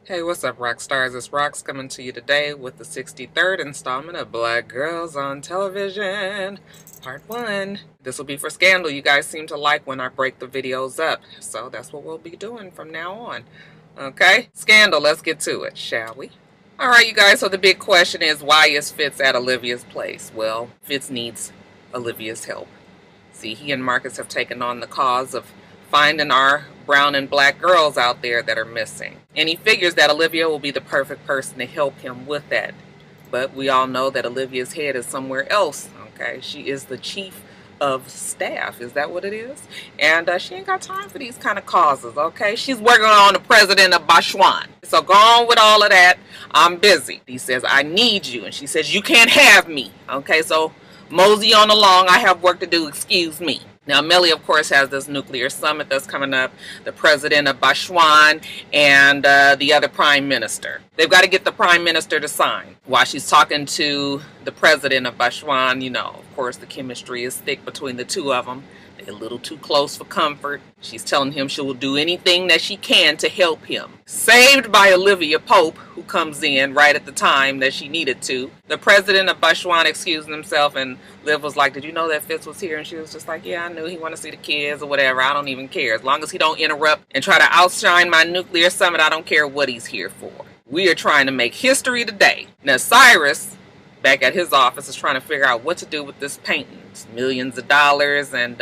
Hey, what's up, rock stars? It's Rox coming to you today with the 63rd installment of Black Girls on Television, Part 1. This will be for Scandal. You guys seem to like when I break the videos up, so that's what we'll be doing from now on. Okay? Scandal, let's get to it, shall we? Alright, you guys, so the big question is, why is Fitz at Olivia's place? Well, Fitz needs Olivia's help. See, he and Marcus have taken on the cause of finding our brown and black girls out there that are missing. And he figures that Olivia will be the perfect person to help him with that. But we all know that Olivia's head is somewhere else, okay? She is the chief of staff, is that what it is? And she ain't got time for these kind of causes, okay? She's working on the president of Bashwan. So go on with all of that. I'm busy. He says, I need you. And she says, you can't have me, okay? So mosey on along. I have work to do. Excuse me. Now, Melly, of course, has this nuclear summit that's coming up, the president of Bashwan and the other prime minister. They've got to get the prime minister to sign. While she's talking to the president of Bashwan, you know, of course, the chemistry is thick between the two of them. They're a little too close for comfort. She's telling him she will do anything that she can to help him. Saved by Olivia Pope, who comes in right at the time that she needed to. The president of Bashwan excused himself, and Liv was like, did you know that Fitz was here? And she was just like, yeah, I knew he wanted to see the kids or whatever. I don't even care. As long as he don't interrupt and try to outshine my nuclear summit, I don't care what he's here for. We are trying to make history today. Now, Cyrus, back at his office, is trying to figure out what to do with this painting. It's millions of dollars, and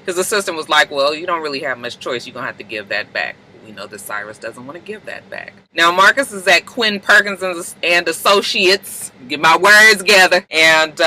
his assistant was like, well, you don't really have much choice. You're going to have to give that back. We know that Cyrus doesn't want to give that back. Now, Marcus is at Quinn Perkins and Associates. Get my words together. And,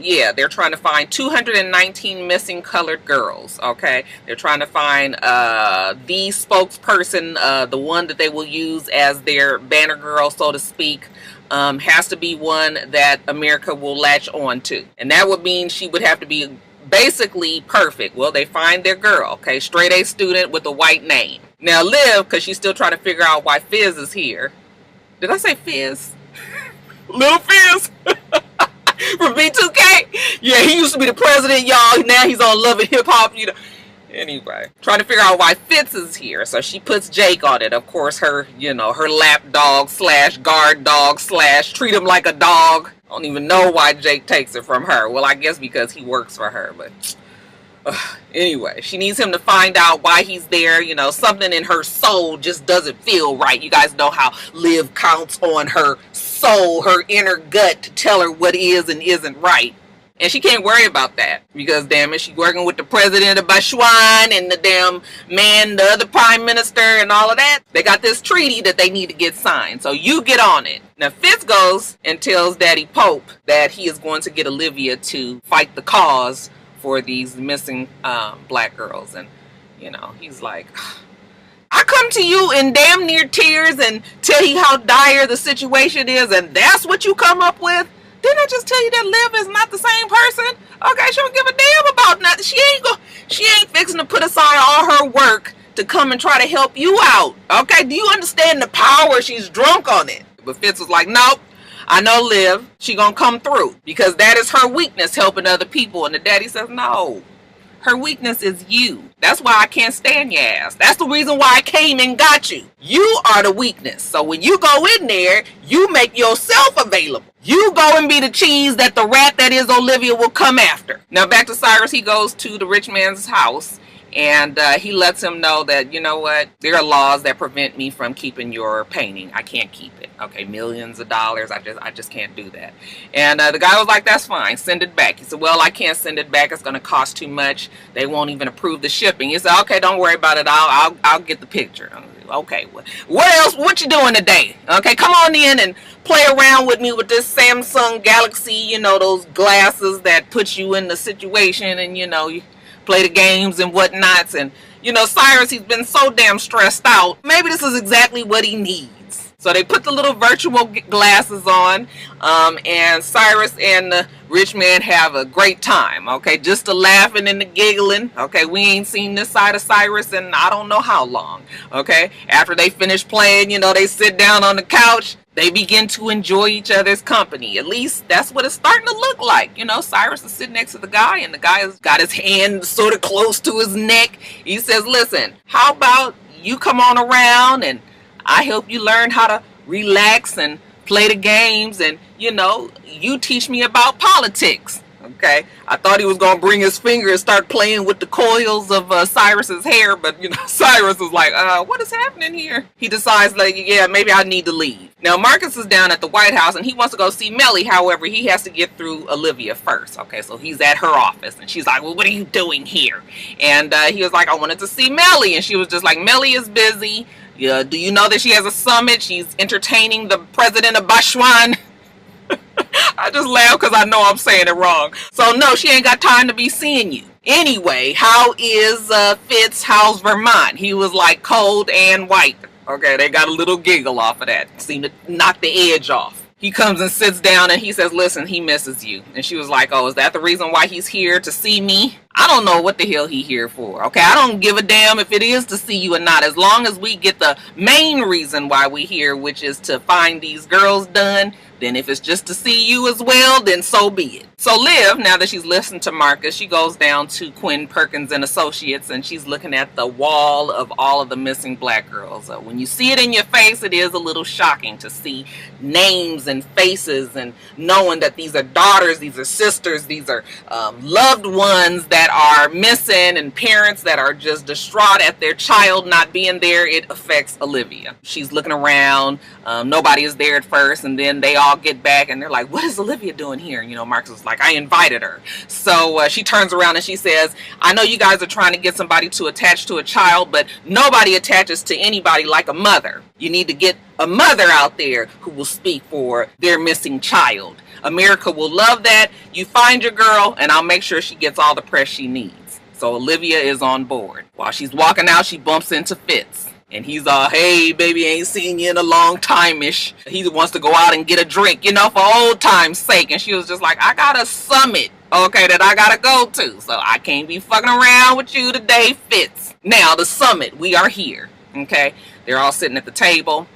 yeah, they're trying to find 219 missing colored girls, okay? They're trying to find the spokesperson, the one that they will use as their banner girl, so to speak. Has to be one that America will latch on to. And that would mean she would have to be basically perfect. Well, they find their girl, okay? Straight A student with a white name. Now, Liv, because she's still trying to figure out why Fizz is here. Did I say Fizz? Little Fizz? From B2K? Yeah, he used to be the president, y'all. Now he's on Love and Hip Hop, you know. Anyway, trying to figure out why Fitz is here. So she puts Jake on it. Of course, her, you know, her lap dog slash guard dog slash treat him like a dog. I don't even know why Jake takes it from her. Well, I guess because he works for her, but anyway, she needs him to find out why he's there. You know, something in her soul just doesn't feel right. You guys know how Liv counts on her soul, her inner gut to tell her what is and isn't right. And she can't worry about that because, damn it, she's working with the president of Bashwan and the damn man, the other prime minister and all of that. They got this treaty that they need to get signed. So you get on it. Now, Fitz goes and tells Daddy Pope that he is going to get Olivia to fight the cause for these missing black girls. And, you know, he's like, I come to you in damn near tears and tell you how dire the situation is, and that's what you come up with? Didn't I just tell you that Liv is not the same person? Okay, she don't give a damn about nothing. She ain't fixing to put aside all her work to come and try to help you out. Okay, do you understand the power? She's drunk on it. But Fitz was like, nope. I know Liv. She gonna come through because that is her weakness, helping other people. And the daddy says, no. Her weakness is you. That's why I can't stand your ass. That's the reason why I came and got you. You are the weakness. So when you go in there, you make yourself available. You go and be the cheese that the rat that is Olivia will come after. Now back to Cyrus. He goes to the rich man's house and he lets him know that, you know what, there are laws that prevent me from keeping your painting. I can't keep it. Okay, millions of dollars. I just can't do that. And the guy was like, that's fine. Send it back. He said, well, I can't send it back. It's going to cost too much. They won't even approve the shipping. He said, okay, don't worry about it. I'll get the picture. Okay, what else? What you doing today? Okay, come on in and play around with me with this Samsung Galaxy, you know, those glasses that put you in the situation and, you know, you play the games and whatnots. And, you know, Cyrus, he's been so damn stressed out. Maybe this is exactly what he needs. So they put the little virtual glasses on, and Cyrus and the rich man have a great time, okay? Just the laughing and the giggling, okay? We ain't seen this side of Cyrus in I don't know how long, okay? After they finish playing, you know, they sit down on the couch. They begin to enjoy each other's company. At least that's what it's starting to look like. You know, Cyrus is sitting next to the guy, and the guy has got his hand sort of close to his neck. He says, listen, how about you come on around and I help you learn how to relax and play the games, and you teach me about politics. Okay, I thought he was gonna bring his finger and start playing with the coils of Cyrus's hair, but Cyrus is like, what is happening here? He decides, like, yeah, maybe I need to leave. Now Marcus is down at the White House and he wants to go see Mellie. However, he has to get through Olivia first. Okay, so he's at her office and she's like, well, what are you doing here? And he was like, I wanted to see Mellie, and she was just like, Mellie is busy. Yeah, do you know that she has a summit? She's entertaining the president of Botswana. I just laugh because I know I'm saying it wrong. So no, she ain't got time to be seeing you. Anyway, how is Fitz? How's Vermont? He was like cold and white. Okay, they got a little giggle off of that. Seemed to knock the edge off. He comes and sits down and he says, listen, he misses you. And she was like, oh, is that the reason why he's here, to see me? I don't know what the hell he here for. Okay, I don't give a damn if it is to see you or not. As long as we get the main reason why we here, which is to find these girls done, then if it's just to see you as well, then so be it. So Liv, now that she's listened to Marcus, she goes down to Quinn Perkins and Associates and she's looking at the wall of all of the missing black girls. When you see it in your face, it is a little shocking to see names and faces and knowing that these are daughters, these are sisters, these are loved ones that are missing, and parents that are just distraught at their child not being there. It affects Olivia. She's looking around. Nobody is there at first, and then they all get back and they're like, what is Olivia doing here? Marcus was like, I invited her. So she turns around and she says, I know you guys are trying to get somebody to attach to a child, but nobody attaches to anybody like a mother. You need to get a mother out there who will speak for their missing child. America will love that. You find your girl and I'll make sure she gets all the press she needs. So Olivia is on board. While she's walking out, she bumps into Fitz. And he's all, hey, baby, ain't seen you in a long time-ish. He wants to go out and get a drink, for old time's sake. And she was just like, I got a summit, okay, that I gotta go to. So I can't be fucking around with you today, Fitz. Now, the summit, we are here, okay? They're all sitting at the table.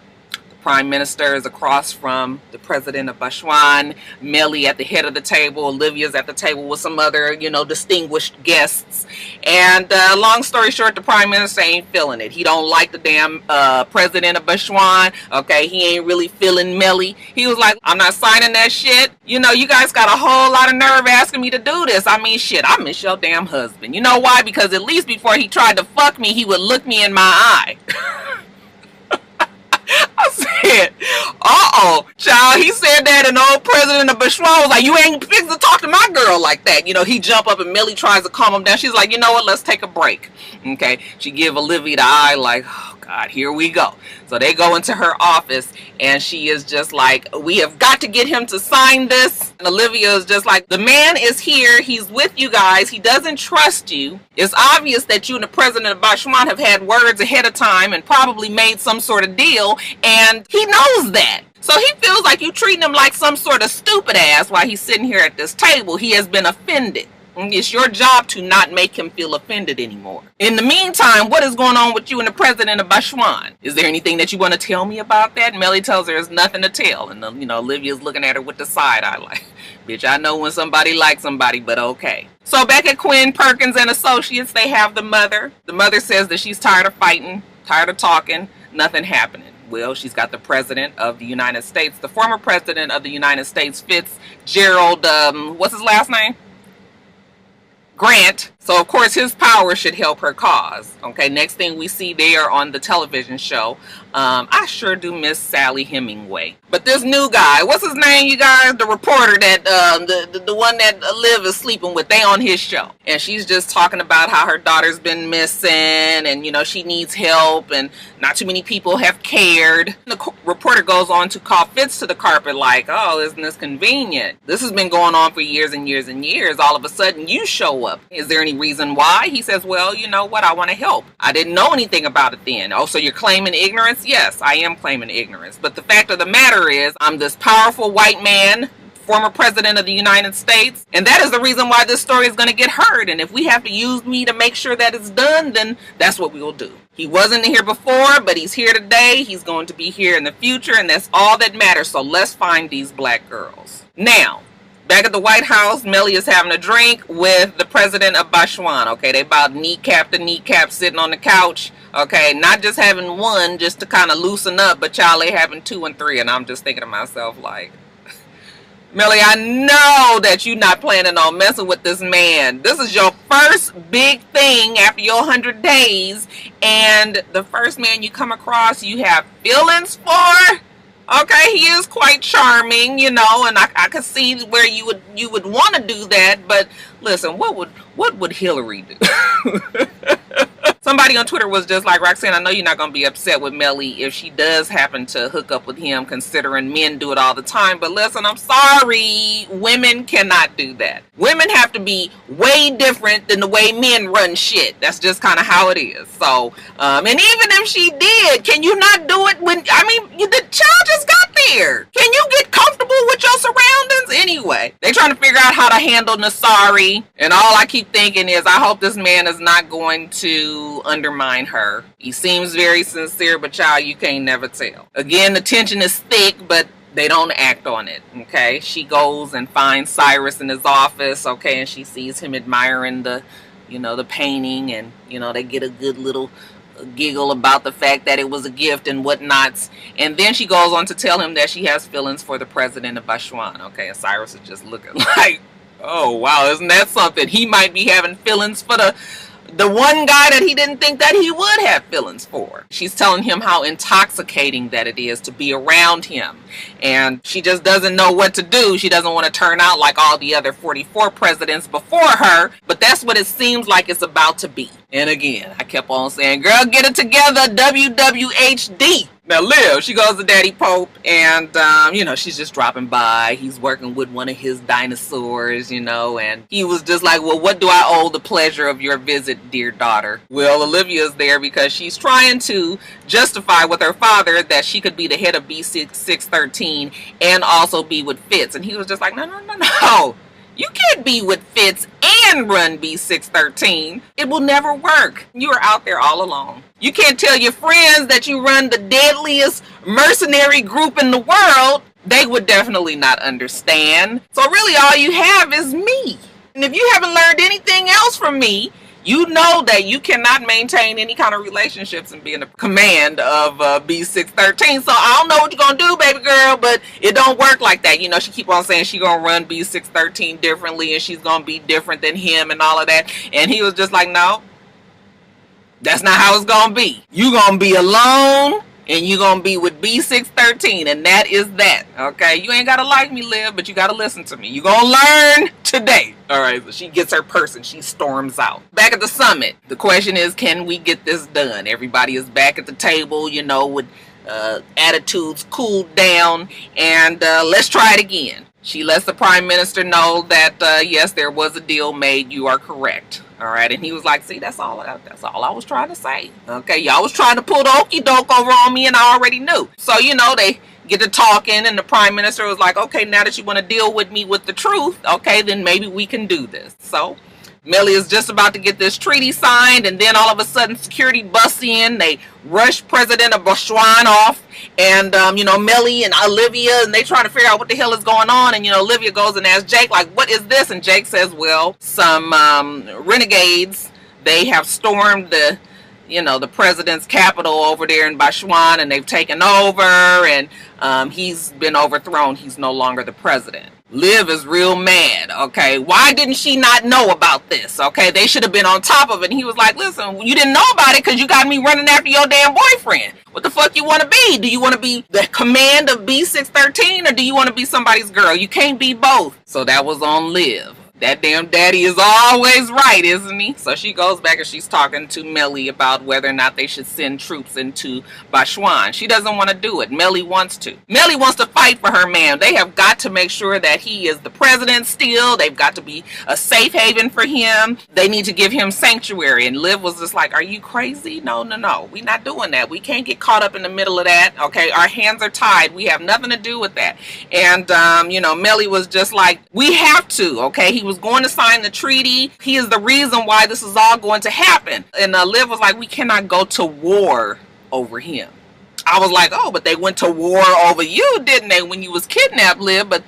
Prime Minister is across from the president of Botswana. Mellie at the head of the table. Olivia's at the table with some other, distinguished guests. And long story short, the Prime Minister ain't feeling it. He don't like the damn president of Botswana. Okay, he ain't really feeling Mellie. He was like, I'm not signing that shit. You guys got a whole lot of nerve asking me to do this. I mean, shit, I miss your damn husband. You know why? Because at least before he tried to fuck me, he would look me in my eye. I said, child, he said that, and the old president of Botswana was like, you ain't fixing to talk to my girl like that. He jump up and Mellie tries to calm him down. She's like, you know what, let's take a break. Okay, she give Olivia the eye like, oh God, here we go. So they go into her office and she is just like, we have got to get him to sign this. And Olivia is just like, the man is here. He's with you guys. He doesn't trust you. It's obvious that you and the president of Botswana have had words ahead of time and probably made some sort of deal. And he knows that. So he feels like you treating him like some sort of stupid ass while he's sitting here at this table. He has been offended. It's your job to not make him feel offended anymore. In the meantime, what is going on with you and the president of Botswana? Is there anything that you want to tell me about that? Mellie tells her there's nothing to tell. And, Olivia's looking at her with the side eye like, bitch, I know when somebody likes somebody, but okay. So back at Quinn Perkins and Associates, they have the mother. The mother says that she's tired of fighting, tired of talking, nothing happening. Well, she's got the president of the United States, the former president of the United States, Fitzgerald, what's his last name? Grant. So of course his power should help her cause. Okay, next thing we see there on the television show, I sure do miss Sally Hemingway. But this new guy, what's his name, you guys? The reporter that the one that Liv is sleeping with, they on his show. And she's just talking about how her daughter's been missing and she needs help and not too many people have cared. The reporter goes on to call Fitz to the carpet like, oh, isn't this convenient? This has been going on for years and years and years. All of a sudden you show up. Is there any reason why? He says, well, you know what? I want to help. I didn't know anything about it then. Oh, so you're claiming ignorance? Yes, I am claiming ignorance. But the fact of the matter is, I'm this powerful white man, former president of the United States, and that is the reason why this story is going to get heard. And if we have to use me to make sure that it's done, then that's what we will do. He wasn't here before, but he's here today. He's going to be here in the future, and that's all that matters. So let's find these black girls. Now, back at the White House, Mellie is having a drink with the president of Botswana. Okay, they about kneecap to kneecap sitting on the couch. Okay, not just having one just to kind of loosen up, but y'all ain't having 2 and 3. And I'm just thinking to myself, like, Melly, I know that you're not planning on messing with this man. This is your first big thing after your 100 days. And the first man you come across, you have feelings for. Okay, he is quite charming, you know, and I could see where you would want to do that. But listen, what would Hillary do? Somebody on Twitter was just like, Roxanne, I know you're not going to be upset with Melly if she does happen to hook up with him, considering men do it all the time. But listen, I'm sorry. Women cannot do that. Women have to be way different than the way men run shit. That's just kind of how it is. So, and even if she did, can you not do it when, I mean, the child just got there. Can you get comfortable with your surroundings? Anyway, they trying to figure out how to handle Nasari. And all I keep thinking is, I hope this man is not going to undermine her. He seems very sincere, but child, you can't never tell. Again, the tension is thick, but they don't act on it. Okay, she goes and finds Cyrus in his office. Okay, and she sees him admiring the painting, and they get a good little giggle about the fact that it was a gift and whatnots. And then she goes on to tell him that she has feelings for the president of Botswana. Okay, and Cyrus is just looking like, oh wow, isn't that something? He might be having feelings for the one guy that he didn't think that he would have feelings for. She's telling him how intoxicating that it is to be around him. And she just doesn't know what to do. She doesn't want to turn out like all the other 44 presidents before her. But that's what it seems like it's about to be. And again, I kept on saying, girl, get it together, WWHD. Now Liv, she goes to Daddy Pope, and she's just dropping by. He's working with one of his dinosaurs, and he was just like, well, what do I owe the pleasure of your visit, dear daughter? Well, Olivia's there because she's trying to justify with her father that she could be the head of B613 and also be with Fitz. And he was just like, no. You can't be with Fitz and run B613. It will never work. You are out there all alone. You can't tell your friends that you run the deadliest mercenary group in the world. They would definitely not understand. So really all you have is me. And if you haven't learned anything else from me, you know that you cannot maintain any kind of relationships and be in the command of B613. So I don't know what you're going to do, baby girl, but it don't work like that. She keep on saying she going to run B613 differently and she's going to be different than him and all of that. And he was just like, no, that's not how it's going to be. You going to be alone and you're going to be with B613, and that is that, okay? You ain't got to like me, Liv, but you got to listen to me. You're going to learn today. All right, so she gets her purse and she storms out. Back at the summit, the question is, can we get this done? Everybody is back at the table, with attitudes cooled down, and let's try it again. She lets the prime minister know that, yes, there was a deal made. You are correct. All right. And he was like, see, that's all I was trying to say. Okay. Y'all was trying to pull the okey doke over on me and I already knew. So, they get to talking and the prime minister was like, okay, now that you want to deal with me with the truth, okay, then maybe we can do this. So Melly is just about to get this treaty signed, and then all of a sudden security busts in. They rush President of Botswana off, and Melly and Olivia, and they trying to figure out what the hell is going on. And Olivia goes and asks Jake, like, what is this? And Jake says, well, some renegades, they have stormed the president's capital over there in Botswana, and they've taken over, and he's been overthrown. He's no longer the president. Liv is real mad. Okay, why didn't she not know about this? Okay, they should have been on top of it. And he was like, listen, you didn't know about it because you got me running after your damn boyfriend. What the fuck you want to be? Do you want to be the command of B613 or do you want to be somebody's girl? You can't be both. So that was on Liv. That damn daddy is always right, isn't he? So she goes back and she's talking to Melly about whether or not they should send troops into Botswana. She doesn't want to do it. Melly wants to. Melly wants to fight for her man. They have got to make sure that he is the president still. They've got to be a safe haven for him. They need to give him sanctuary. And Liv was just like, are you crazy? No. We're not doing that. We can't get caught up in the middle of that. Okay, our hands are tied. We have nothing to do with that. And, Melly was just like, we have to, okay? He was going to sign the treaty. He is the reason why this is all going to happen. And Liv was like, we cannot go to war over him. I was like, oh, but they went to war over you, didn't they, when you was kidnapped, Liv? But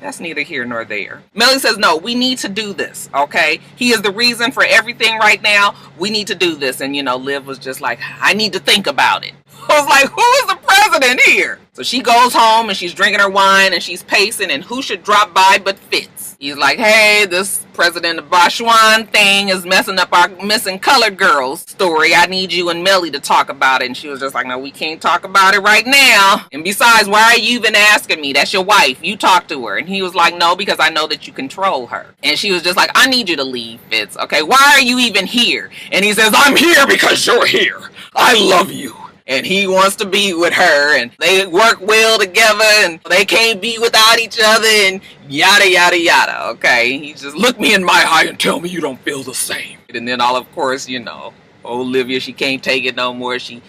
That's neither here nor there. Melly says, no, we need to do this, okay? He is the reason for everything right now. We need to do this. And, you know, Liv was just like, I need to think about it. I was like, who is the president here? So she goes home and she's drinking her wine and she's pacing, and who should drop by but Fitz. He's like, hey, this President of Bashwan thing is messing up our missing colored girls story. I need you and Melly to talk about it. And she was just like, no, we can't talk about it right now. And besides, why are you even asking me? That's your wife. You talk to her. And he was like, no, because I know that you control her. And she was just like, I need you to leave, Fitz. Okay, why are you even here? And he says, I'm here because you're here. I love you. And he wants to be with her, and they work well together, and they can't be without each other, and yada, yada, yada, okay? He just, look me in my eye and tell me you don't feel the same. And then all, of course, you know, Olivia, she can't take it no more. She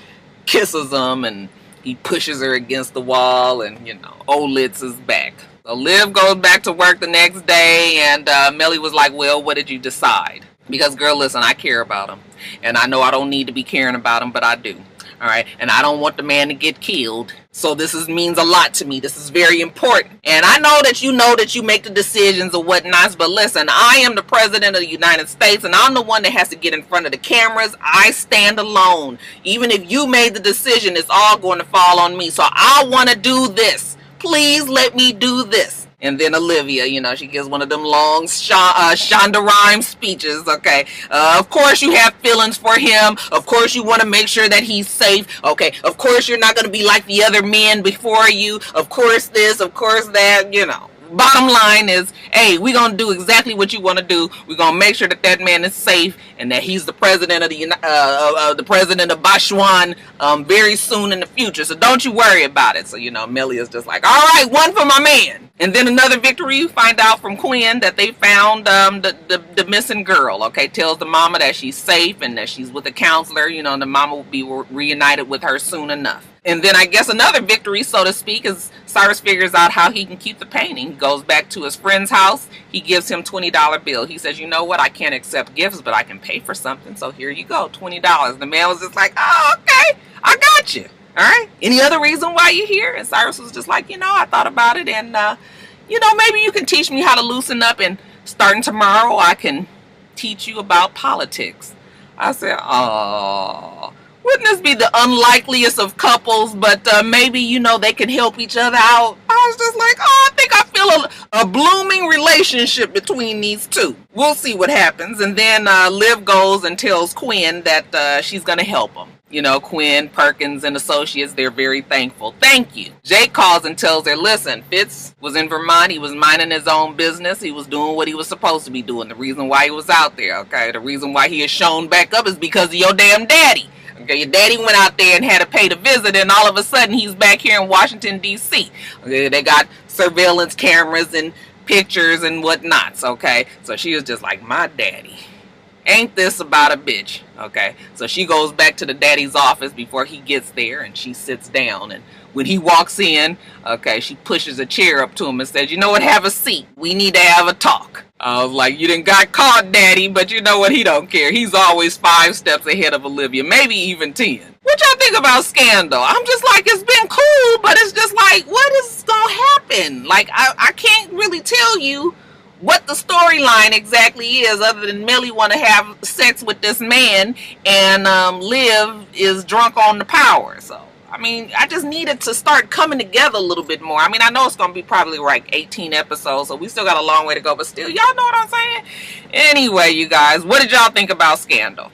kisses him, and he pushes her against the wall, and, you know, Olitz is back. So Liv goes back to work the next day, and Melly was like, well, what did you decide? Because, girl, listen, I care about him, and I know I don't need to be caring about him, but I do. All right, and I don't want the man to get killed. So this means a lot to me. This is very important. And I know that you make the decisions or whatnot, but listen, I am the president of the United States, and I'm the one that has to get in front of the cameras. I stand alone. Even if you made the decision, it's all going to fall on me. So I want to do this. Please let me do this. And then Olivia, you know, she gives one of them long Shonda Rhimes speeches, okay? Of course you have feelings for him. Of course you want to make sure that he's safe, okay? Of course you're not going to be like the other men before you. Of course this, of course that, you know. Bottom line is, hey, we're going to do exactly what you want to do. We're going to make sure that that man is safe and that he's the president of the president of Bashwan very soon in the future. So don't you worry about it. So, you know, Melly is just like, all right, one for my man. And then another victory, you find out from Quinn that they found the missing girl, okay? Tells the mama that she's safe and that she's with a counselor. You know, and the mama will be reunited with her soon enough. And then I guess another victory, so to speak, is Cyrus figures out how he can keep the painting. He goes back to his friend's house. He gives him $20 bill. He says, you know what? I can't accept gifts, but I can pay for something. So here you go, $20. The man was just like, oh, okay, I got you. All right. Any other reason why you're here? And Cyrus was just like, you know, I thought about it, and, you know, maybe you can teach me how to loosen up, and starting tomorrow, I can teach you about politics. I said, oh, wouldn't this be the unlikeliest of couples, but maybe, you know, they can help each other out. I was just like, oh, I think I feel a blooming relationship between these two. We'll see what happens. And then Liv goes and tells Quinn that she's going to help him. You know, Quinn, Perkins, and Associates, they're very thankful. Thank you. Jake calls and tells her, listen, Fitz was in Vermont. He was minding his own business. He was doing what he was supposed to be doing. The reason why he was out there, okay? The reason why he is shown back up is because of your damn daddy. Okay, your daddy went out there and had to pay to visit, and all of a sudden he's back here in Washington, D.C. Okay, they got surveillance cameras and pictures and whatnots, okay? So she was just like, my daddy. Ain't this about a bitch? Okay, so she goes back to the daddy's office before he gets there, and she sits down, and when he walks in, okay, she pushes a chair up to him and says, you know what, have a seat. We need to have a talk. I was like, you done got caught, daddy, but you know what, he don't care. He's always 5 steps ahead of Olivia, maybe even 10. What y'all think about Scandal? I'm just like, it's been cool, but it's just like, what is gonna happen? Like, I can't really tell you what the storyline exactly is, other than Melly want to have sex with this man, and Liv is drunk on the power. So, I mean, I just needed to start coming together a little bit more. I mean, I know it's going to be probably like 18 episodes, so we still got a long way to go, but still, y'all know what I'm saying? Anyway, you guys, what did y'all think about Scandal?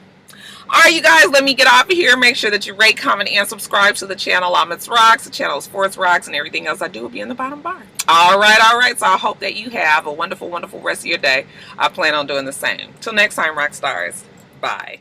Alright, you guys, let me get off of here. Make sure that you rate, comment, and subscribe to the channel. I'm It's Rocks. The channel is Sports Rocks, and everything else I do will be in the bottom bar. Alright. So I hope that you have a wonderful, wonderful rest of your day. I plan on doing the same. Till next time, rock stars. Bye.